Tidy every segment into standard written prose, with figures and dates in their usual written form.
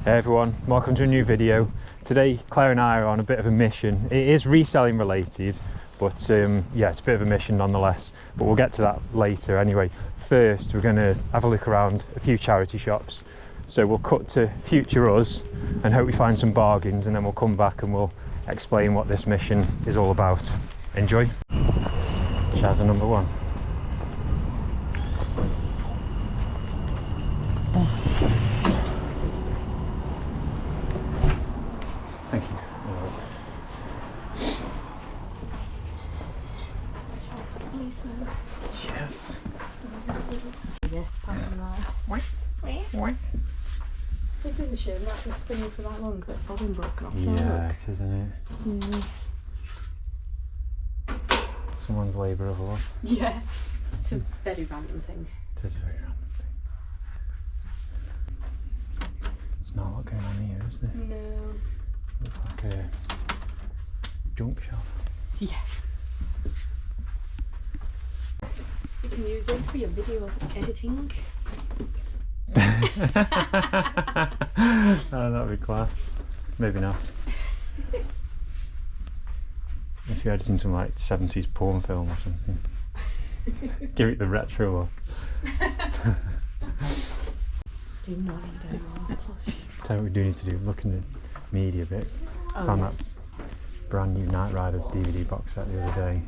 Hey everyone, welcome to a new video. Today Claire and I are on a bit of a mission. It is reselling related, but yeah, it's a bit of a mission nonetheless, but we'll get to that later. Anyway, first we're going to have a look around a few charity shops. So we'll cut to future us and hope we find some bargains, and then we'll come back and we'll explain what this mission is all about. Enjoy. Shazza number one. Thank you. Yes. Yes, passing that. This is a shame that it's spinning for that long because it's all been broken off. Yeah, it is, isn't it? Someone's labour of love. Yeah. It's a very random thing. It is a very random thing. There's not a lot going on here, is there? No. Looks like a junk shop. Yeah. You can use this for your video editing. Oh, that'd be class. Maybe not. If you're editing some like 70s porn film or something. Give it the retro look. Do not need any more plush. Tell you what we do need to do, look in the media bit. Oh, Found yes. that brand new Knight Rider DVD box set the other day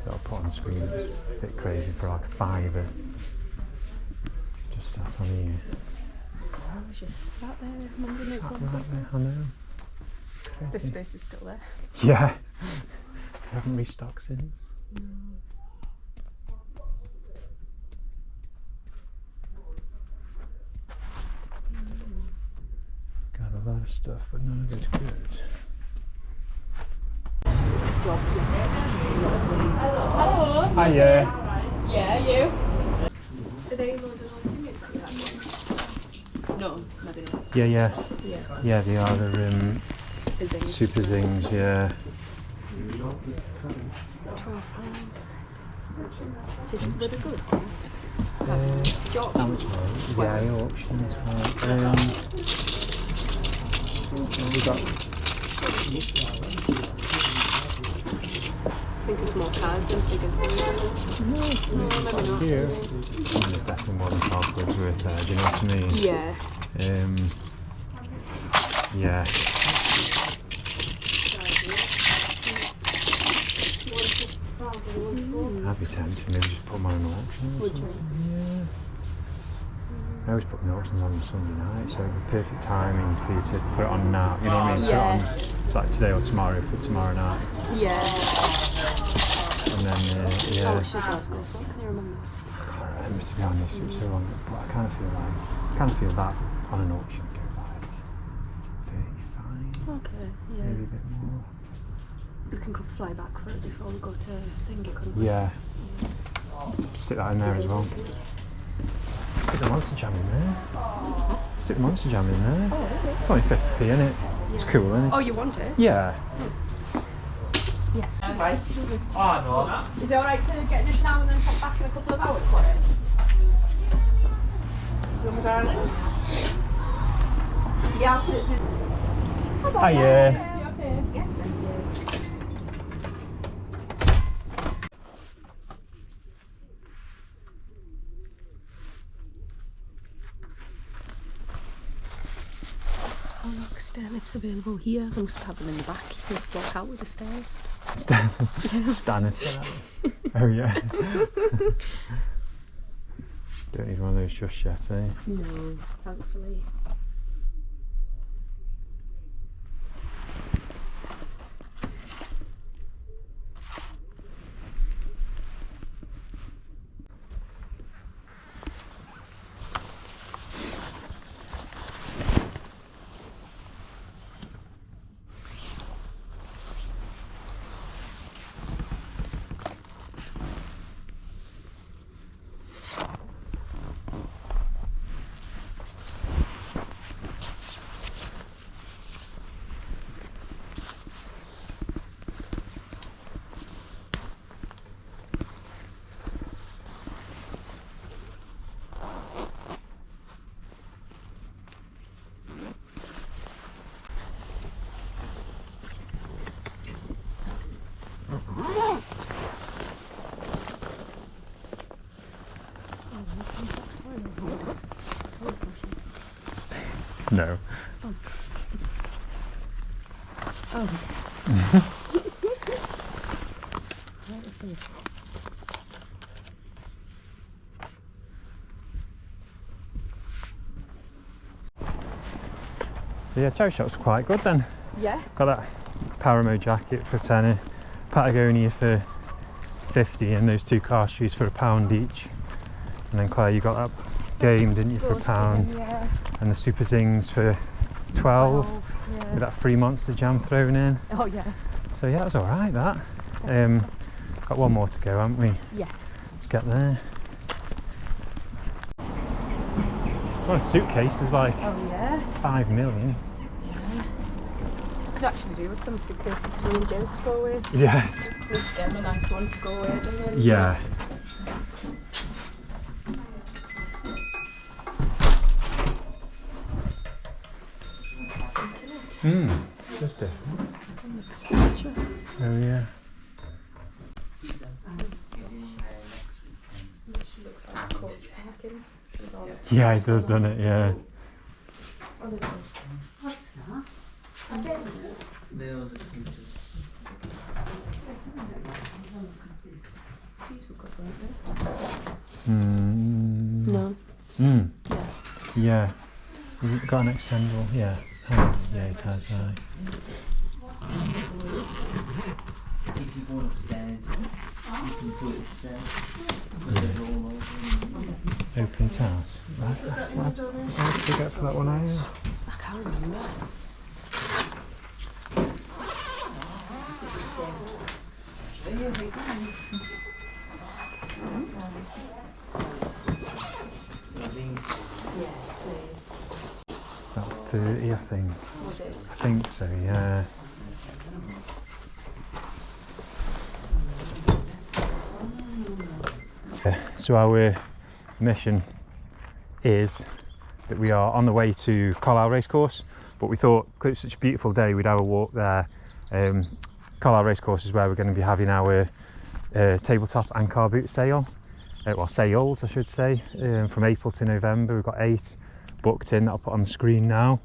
that I'll put on the screen. It's a bit crazy for like a £5. Just sat on here. I was just sat there mumbling as well. Right there, I know. The Crazy. space is still there. Yeah. They haven't restocked since. No. Got a lot of stuff, but none of it's good. Hello. Hiya. Yeah, you. Are they loaded or singers that you had? No, maybe not. Yeah. Yeah. Yeah, they are. They're Super zings. super zings, yeah. £12. Did you with a good one? How much more? Yeah, I auction as well. We got I think it's more cars than figures. No, maybe not. here. There's definitely more than 12 quid's worth there, do you know what I mean? Yeah. Yeah. I'd be tempted to maybe just put them on an auction. Would you? Yeah. I always put my auctions on Sunday night, so it'd be perfect timing for you to put it on now. You know what I mean? Yeah. Put it on like today or tomorrow for tomorrow night. Yeah. And then, yeah. How much did yours go for? Can you remember? I can't remember, to be honest, it was so long, but I kind of feel that on an auction go like 35, Okay, yeah. maybe a bit more. We can go fly back for it before we go to thingy, couldn't we? Yeah. Stick that in there as well. Stick the Monster Jam in there. Stick the Monster Jam in there. Oh, okay. It's only 50p, isn't it? It's cool, isn't it? Oh, you want it? Yeah. Yes. Oh, no. Is it alright to get this now and then pop back in a couple of hours for it? Yeah, I'll put it through. Hiya. Okay. Yes, thank you. Oh look, stair lifts available here. They must have them in the back. You can walk out with the stairs. Stannis. Oh yeah. Don't need one of those just yet, eh? No, thankfully. No. Oh. So yeah, charity shop's quite good then. Yeah. Got that Paramo jacket for a tenner, Patagonia for 50, and those 2 car shoes for £1 each. And then Claire, you got that game, didn't you, for £1? Yeah. And the Super Zings for 12, Yeah. with that free Monster Jam thrown in. Oh yeah. So yeah, it was alright that. Got one more to go, haven't we? Yeah. Let's get there. Well, a suitcase is like Oh yeah. 5 million. Could actually do with some suitcases for me and James to go with. Yes. Let's get him a nice one to go with. And then Yeah. Just different. Oh yeah. She looks like a coach parking. Yeah, it does, doesn't it? Yeah. Honestly. What's that? Those are scooters. These were good, weren't Mm. they? No. Mm. Yeah. Yeah. Has it got an extendable? Yeah. Oh, yeah, it has, right. If you go upstairs, you can put it upstairs. Put it all over. Open house. What did you get for that one, are you? I can't remember. So these, Yeah, please. About 30, I think. Was it? I think so, yeah. So our mission is that we are on the way to Carlisle Racecourse, but we thought because it's such a beautiful day we'd have a walk there. Carlisle Racecourse is where we're going to be having our tabletop and car boot sale, well, sales I should say, from April to November. We've got 8 booked in that I'll put on the screen now.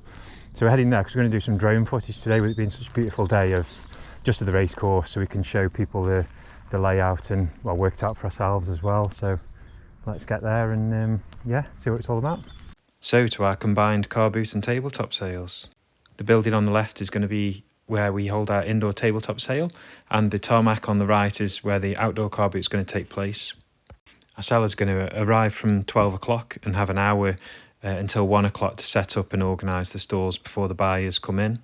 So we're heading there because we're going to do some drone footage today, with it being such a beautiful day of just of the racecourse, so we can show people the layout and, well, work it out for ourselves as well. So let's get there and yeah, see what it's all about. So to our combined car boot and tabletop sales. The building on the left is going to be where we hold our indoor tabletop sale, and the tarmac on the right is where the outdoor car boot is going to take place. Our seller's going to arrive from 12 o'clock and have an hour until 1 o'clock to set up and organise the stalls before the buyers come in.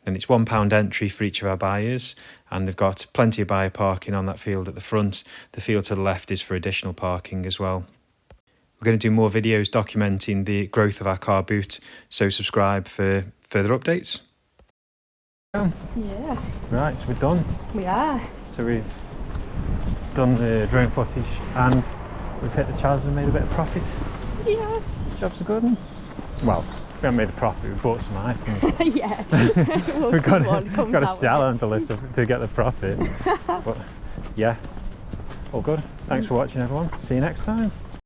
And it's £1 entry for each of our buyers, and they've got plenty of buyer parking on that field at the front. The field to the left is for additional parking as well. We're going to do more videos documenting the growth of our car boot, so subscribe for further updates. Yeah. Right, so we're done. We are. So we've done the drone footage and we've hit the Chaz and made a bit of profit. Yes. Jobs are good. Well, we haven't made a profit, we bought some items. Yeah. We've got to sell them to get the profit. But yeah, all good. Thanks for watching, everyone. See you next time.